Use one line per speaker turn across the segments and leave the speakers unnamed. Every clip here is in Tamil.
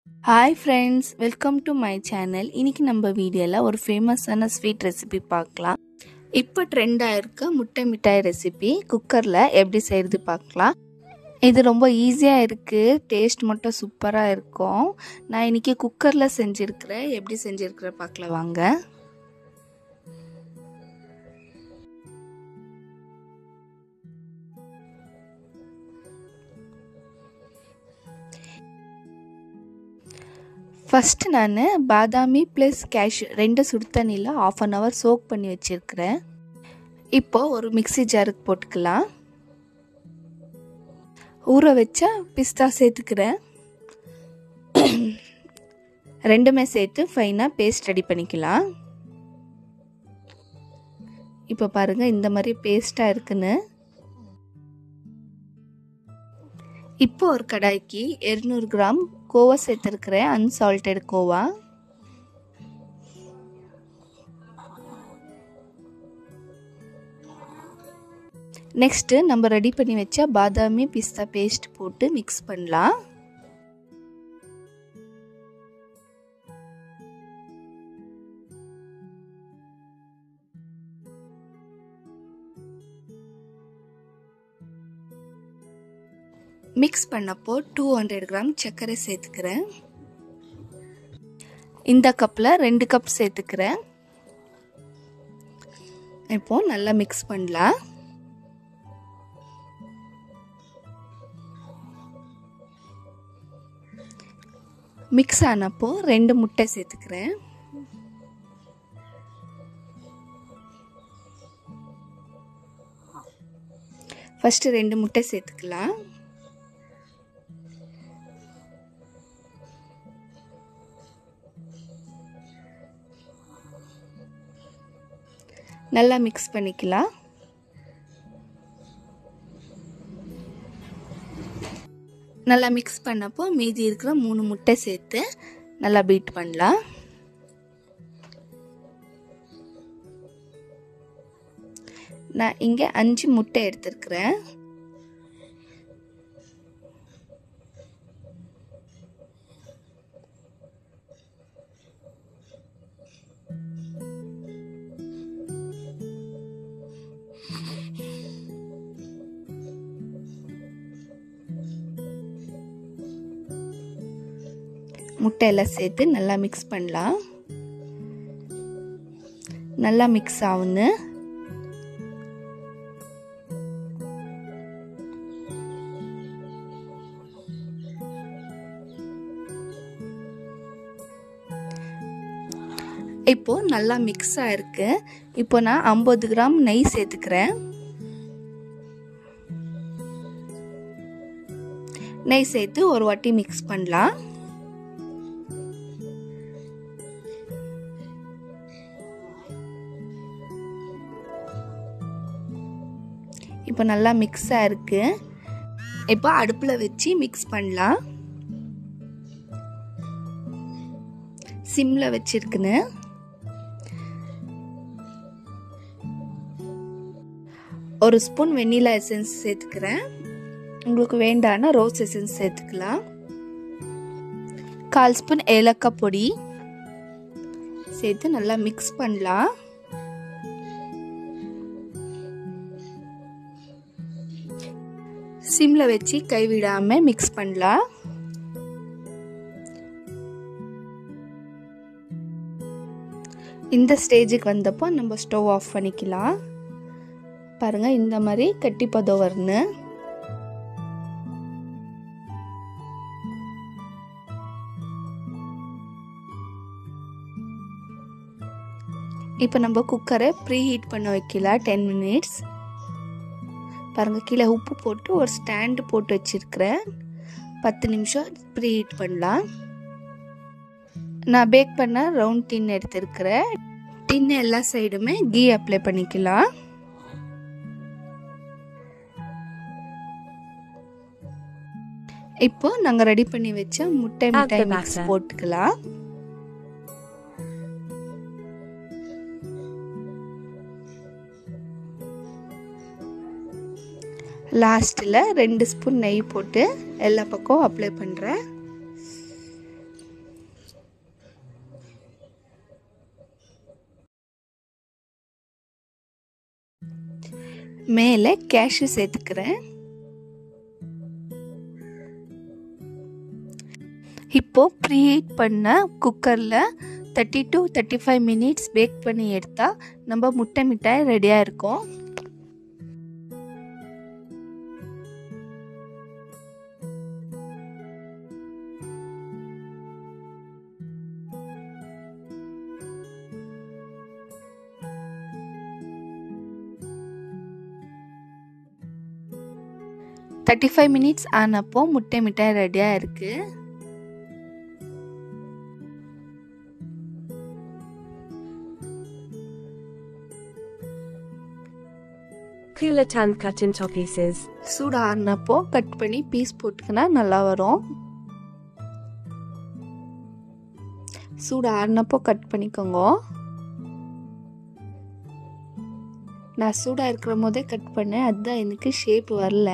Hi friends, welcome to my channel. இன்னைக்கு நம்ம வீடியோல ஒரு ஃபேமஸான ஸ்வீட் ரெசிபி பார்க்கலாம். இப்போ ட்ரெண்ட் ஆயிருக்க முட்டை மிட்டாய் ரெசிபி குக்கர்ல எப்படி செய்யறது பார்க்கலாம். இது ரொம்ப ஈஸியா இருக்கு. டேஸ்ட் மட்டும் சூப்பரா இருக்கும். நான் இன்னைக்கு குக்கர்ல செஞ்சிருக்கிறேன். எப்படி செஞ்சிருக்கிறேன் பார்க்கலாம் வாங்க. ஃபர்ஸ்ட் நான் பாதாமி ப்ளஸ் கேஷ்யூ ரெண்டு சுடு தண்ணியில் 1/2 hour சோக் பண்ணி வச்சுருக்கிறேன். இப்போ ஒரு மிக்ஸி ஜாருக்கு போட்டுக்கலாம். ஊற வச்ச பிஸ்தா சேர்த்துக்கிறேன். ரெண்டுமே சேர்த்து ஃபைனாக பேஸ்ட் ரெடி பண்ணிக்கலாம். இப்போ பாருங்கள் இந்த மாதிரி பேஸ்ட்டாக இருக்குன்னு. இப்போ ஒரு கடாய்க்கு 200 கிராம் கோவா சேர்த்துருக்கிறேன். அன்சால்டட் கோவா. நெக்ஸ்ட்டு நம்ம ரெடி பண்ணி வச்ச பாதாமி பிஸ்தா பேஸ்ட் போட்டு மிக்ஸ் பண்ணலாம். மிக்ஸ் பண்ணப்போ 200 கிராம் சர்க்கரை சேர்த்துக்கிறேன். இந்த கப்பில் 2 கப் சேர்த்துக்கிறேன். இப்போ நல்லா மிக்ஸ் பண்ணலாம். மிக்ஸ் ஆனப்போ 2 முட்டை சேர்த்துக்கிறேன். ஃபர்ஸ்ட் 2 முட்டை சேர்த்துக்கலாம். நல்லா மிக்ஸ் பண்ணிக்கலாம். நல்லா மிக்ஸ் பண்ணப்போ மீதி இருக்கிற 3 முட்டை சேர்த்து நல்லா பீட் பண்ணலாம். நான் இங்கே 5 முட்டை எடுத்திருக்கிறேன். முட்டையெல்லாம் சேர்த்து நல்லா மிக்ஸ் பண்ணலாம். நல்லா மிக்ஸ் ஆகுன்னு. இப்போ நல்லா மிக்ஸ் ஆயிருக்கு. இப்போ நான் 50 கிராம் நெய் சேர்த்துக்கிறேன். நெய் சேர்த்து ஒரு வாட்டி மிக்ஸ் பண்ணலாம். இப்போ நல்லா மிக்ஸ் ஆயிருக்கு. இப்போ அடுப்பில் வச்சு மிக்ஸ் பண்ணலாம். சிம்மில் வச்சிருக்குன்னு. ஒரு ஸ்பூன் வெண்ணிலா எசன்ஸ் சேர்த்துக்கிறேன். உங்களுக்கு வேண்டானா ரோஸ் எசன்ஸ் சேர்த்துக்கலாம். 1/4 ஸ்பூன் ஏலக்காய் பொடி சேர்த்து நல்லா மிக்ஸ் பண்ணலாம். சிம்ல வச்சு கைவிடாம மிக்ஸ் பண்ணலாம். இந்த ஸ்டேஜுக்கு வந்தப்போ நம்ம ஸ்டவ் ஆஃப் பண்ணிக்கலாம். பாருங்க இந்த மாதிரி கட்டி பதம் வரணும். இப்போ நம்ம குக்கரை ப்ரீ ஹீட் பண்ண வைக்கலாம் 10 minutes. பாருங்க கீழே உப்பு போட்டு ஒரு ஸ்டாண்டு போட்டு வச்சிருக்கிறேன். 10 நிமிஷம் ப்ரீ ஹீட் பண்ணலாம். நான் பேக் பண்ண ரவுண்ட் டின் எடுத்திருக்கிறேன். டின் எல்லா சைடுமே கீ அப்ளை பண்ணிக்கலாம். இப்போ நாங்கள் ரெடி பண்ணி வச்ச முட்டை மிட்டாய் மிக்ஸ் போட்டுக்கலாம். லாஸ்ட்டில் 2 ஸ்பூன் நெய் போட்டு எல்லா பக்கம் அப்ளை பண்ணுறேன். மேலே கேஷ்யூ சேர்த்துக்கிறேன். இப்போ ப்ரீஹீட் பண்ண குக்கரில் 30 to 35 minutes பேக் பண்ணி எடுத்தால் நம்ம முட்டை மிட்டாய் ரெடியாக இருக்கும். தேர்ட்டி 35 minutes ஆனப்போ முட்டை மிட்டாய் ரெடியாக இருக்குது.
Coolatan cut into pieces.
சூடு ஆறினப்போ கட் பண்ணி பீஸ் போட்டுக்கினா நல்லா வரும். சூடு ஆறினப்போ கட் பண்ணிக்கோங்க. நான் சூடாக இருக்கிற போதே கட் பண்ணேன், அதுதான் எனக்கு ஷேப் வரல.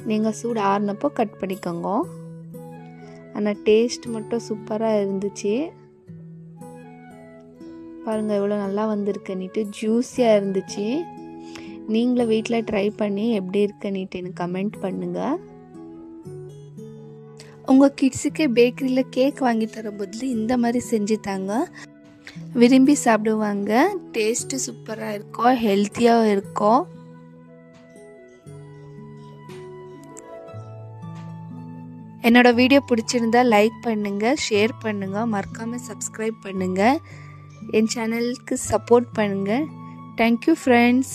நீங்கள் சூடு ஆறினப்போ கட் பண்ணிக்கோங்க. ஆனால் டேஸ்ட் மட்டும் சூப்பராக இருந்துச்சு. பாருங்கள் எவ்வளோ நல்லா வந்திருக்குன்னுட்டு, ஜூஸியாக இருந்துச்சு. நீங்களும் வீட்டில் ட்ரை பண்ணி எப்படி இருக்குன்னுட்டு எனக்கு கமெண்ட் பண்ணுங்கள். உங்கள் கிட்ஸுக்கு பேக்கரியில் கேக் வாங்கி தர பதில் இந்த மாதிரி செஞ்சு தாங்க, விரும்பி சாப்பிடுவாங்க. டேஸ்ட்டு சூப்பராக இருக்கும், ஹெல்த்தியாகவும் இருக்கும். என்னோட வீடியோ பிடிச்சிருந்தா லைக் பண்ணுங்கள், ஷேர் பண்ணுங்கள், மறக்காமல் சப்ஸ்கிரைப் பண்ணுங்கள், என் சேனலுக்கு சப்போர்ட் பண்ணுங்கள். Thank you friends.